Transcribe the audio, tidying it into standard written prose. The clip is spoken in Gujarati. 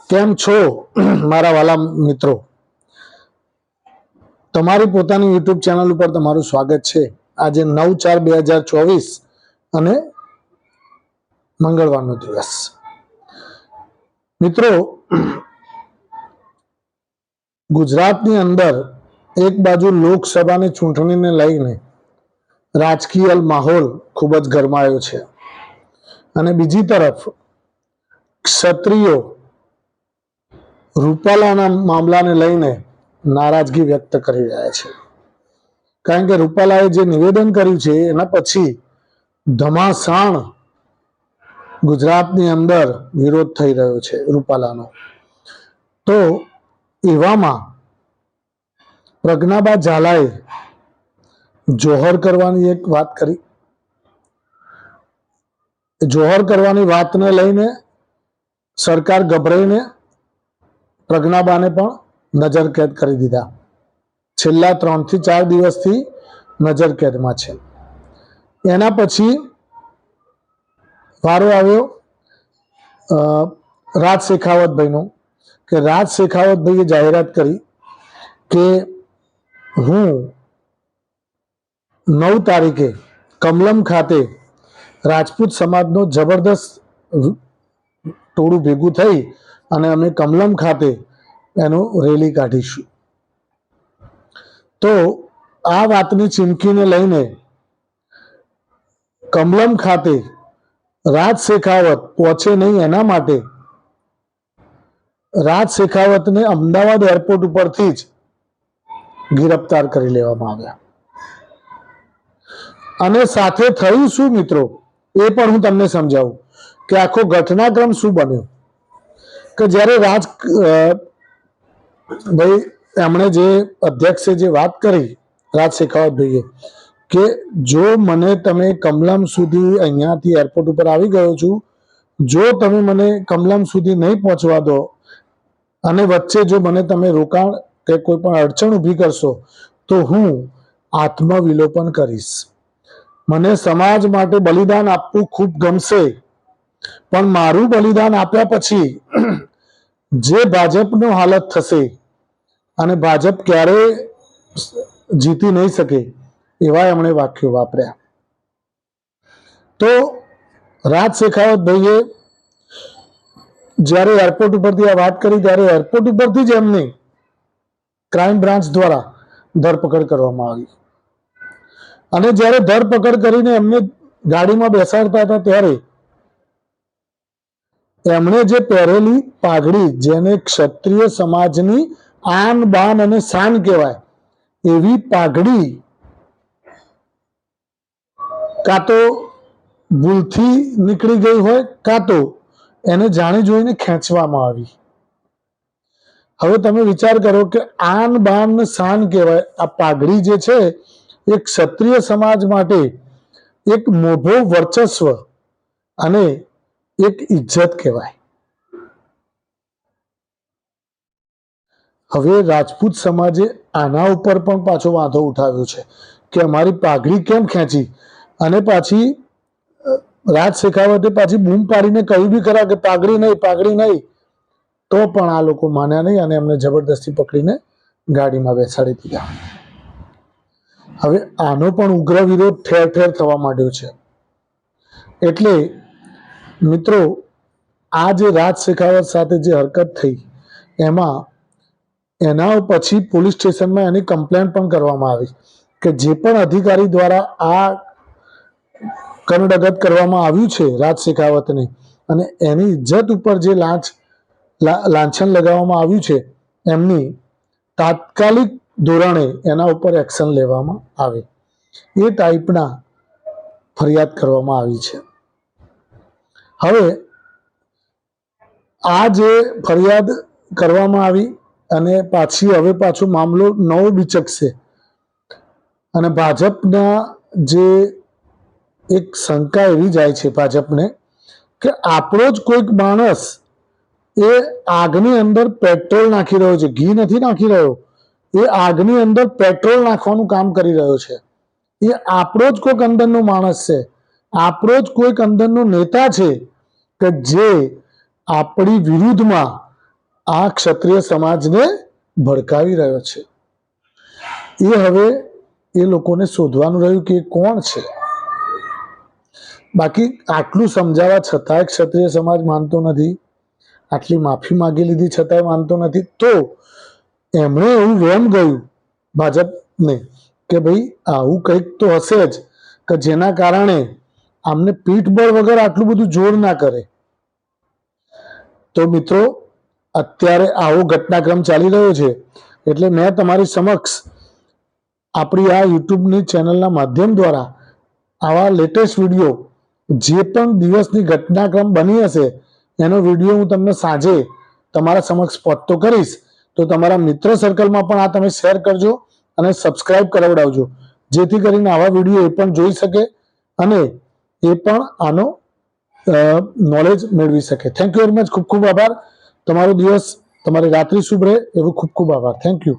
કેમ છો મારા વાલા મિત્રો? તમારી પોતાની યુટ્યુબ ચેનલ ઉપર તમારું સ્વાગત છે. આજે 9/4/2024 અને મંગળવારનો દિવસ. મિત્રો, ગુજરાતની અંદર એક બાજુ લોકસભાની ચૂંટણીને લઈને રાજકીય માહોલ ખૂબ જ ગરમાયો છે અને બીજી તરફ ક્ષત્રિયો રૂપાલાના મામલાને લઈને નારાજગી વ્યક્ત કરી રહ્યા છે. કારણ કે રૂપાલાએ જે નિવેદન કર્યું છે એના પછી ધમાસાણ ગુજરાતની અંદર વિરોધ થઈ રહ્યો છે રૂપાલાનો. તો એવામાં પ્રજ્ઞાબા ઝાલાએ જોહર કરવાની એક વાત કરી. જોહર કરવાની વાતને લઈને સરકાર ગભરાઈને પ્રજ્ઞાબાને પણ નજર કેદ કરી દીધા. છેલ્લા 3 થી 4 દિવસથી નજર કેદમાં છે. એના પછી વારો આવ્યો રાજ શેખાવતભાઈનો, કે રાજ શેખાવતભાઈએ જાહેરાત કરી કે હું 9 તારીખે કમલમ ખાતે રાજપૂત સમાજનો જબરદસ્ત ટોળું ભેગું થઈ અને અમે કમલમ ખાતે એનું રેલી કાઢીશું. તો આ વાતની ચીમકીને લઈને કમલમ ખાતે રાજ શેખાવત પહોંચે નહીં એના માટે રાજ શેખાવતને અમદાવાદ એરપોર્ટ ઉપરથી જ ગિરફતાર કરી લેવામાં આવ્યા. અને સાથે થયું શું મિત્રો, એ પણ હું તમને સમજાવું કે આખો ઘટનાક્રમ શું બન્યો. કે જ્યારે ભાઈ એમણે જે અધ્યક્ષે જે વાત કરી રાજ શેખાવતભાઈએ કે જો મને તમે કમલમ સુધી અહીંયાથી એરપોર્ટ ઉપર આવી ગયો છું, જો તમે મને કમલમ સુધી નહીં પહોંચવા દો અને વચ્ચે જો મને તમે રોકાણ કે કોઈ પણ અડચણ ઊભી કરશો તો હું આત્મવિલોપન કરીશ. મને સમાજ માટે બલિદાન આપવું ખૂબ ગમશે, પણ મારું બલિદાન આપ્યા પછી જે ભાજપનો હાલત થશે અને ભાજપ ક્યારેય જીતી નહીં શકે એવા એમણે વાક્યો વાપર્યા. તો રાજ શેખાવતભાઈએ જ્યારે એરપોર્ટ ઉપરથી આ વાત કરી ત્યારે એરપોર્ટ ઉપરથી જ એમની ક્રાઇમ બ્રાન્ચ દ્વારા ધરપકડ કરવામાં આવી. અને જ્યારે ધરપકડ કરીને એમને ગાડીમાં બેસાડતા હતા ત્યારે એમણે જે પહેરેલી પાઘડી, જેને ક્ષત્રિય સમાજની આન બાન અને શાન કહેવાય, એવી પાઘડી કાં તો ભૂલથી નીકળી ગઈ હોય કાં તો એને જાણી જોઈને ખેંચવામાં આવી. હવે તમે વિચાર કરો કે આન બાન શાન કહેવાય આ પાઘડી જે છે એ ક્ષત્રિય સમાજ માટે એક મોભો વર્ચસ્વ અને એક ઇજ્જત કહેવાય. હવે રાજપૂત સમાજે આના ઉપર પણ પાછો વાંધો ઉઠાવ્યો છે કે અમારી પાઘડી કેમ ખેંચી. અને પાછી રાજ શેખાવતે પાછી બૂમ પાડીને કહ્યું બી ખરા કે પાઘડી નહીં, પાઘડી નહીં. તો પણ આ લોકો માન્યા નહીં અને એમને જબરદસ્તી પકડીને ગાડીમાં બેસાડી દીધા. હવે આનો પણ ઉગ્ર વિરોધ ઠેર ઠેર થવા માંડ્યો છે. એટલે મિત્રો, આ જે રાજ શેખાવત સાથે જે હરકત થઈ એમાં એના પછી પોલીસ સ્ટેશનમાં એની કમ્પ્લેન પણ કરવામાં આવી કે જે પણ અધિકારી દ્વારા આ કરડગત કરવામાં આવ્યું છે રાજ શેખાવતને અને એની ઇજ્જત ઉપર જે લાંછન લગાવવામાં આવ્યું છે, એમની તાત્કાલિક ધોરણે એના ઉપર એક્શન લેવામાં આવે એ ટાઈપના ફરિયાદ કરવામાં આવી છે. હવે આ જે ફરિયાદ કરવામાં આવી અને હવે પાછો મામલો નવો બિચકશે અને ભાજપના જે એક શંકા એવી જાય છે ભાજપને કે આપણો જ કોઈક માણસ એ આગની અંદર પેટ્રોલ નાખી રહ્યો છે, ઘી નથી નાખી રહ્યો, એ આગની અંદર પેટ્રોલ નાખવાનું કામ કરી રહ્યો છે. એ આપણો જ કોઈક અંદરનો માણસ છે, આપણો જ કોઈક અંદરનો નેતા છે કે જે આપણી વિરુદ્ધમાં આ ક્ષત્રિય સમાજને ભડકાવી રહ્યો છે. એ હવે એ લોકોને શોધવાનું રહ્યું કે કોણ છે. બાકી આટલું સમજાવવા છતાંય ક્ષત્રિય સમાજ માનતો નથી, આટલી માફી માગી લીધી છતાંય માનતો નથી, તો એમણે એવું વેમ ગયું ભાજપને કે ભાઈ આવું કંઈક તો હશે જ કે જેના કારણે આમને પીઠબળ વગર આટલું બધું જોર ના કરે. તો મિત્રો, અત્યારે આવો ઘટનાક્રમ ચાલી રહ્યો છે, એટલે મેં તમારી સમક્ષ આપણી આ યુટ્યુબની ચેનલના માધ્યમ દ્વારા આવા લેટેસ્ટ વિડીયો, જે પણ દિવસની ઘટનાક્રમ બની હશે એનો વિડીયો હું તમને સાંજે તમારા સમક્ષ પહોંચતો કરીશ. તો તમારા મિત્ર સર્કલમાં પણ આ તમે શેર કરજો અને સબસ્ક્રાઇબ કરાવડાવજો, જેથી કરીને આવા વિડીયો એ પણ જોઈ શકે અને એ પણ આનો નોલેજ મેળવી શકે. Thank you very much. ખૂબ ખૂબ આભાર. તમારો દિવસ, તમારી રાત્રિ શુભ રહે એવો ખૂબ ખૂબ આભાર. Thank you.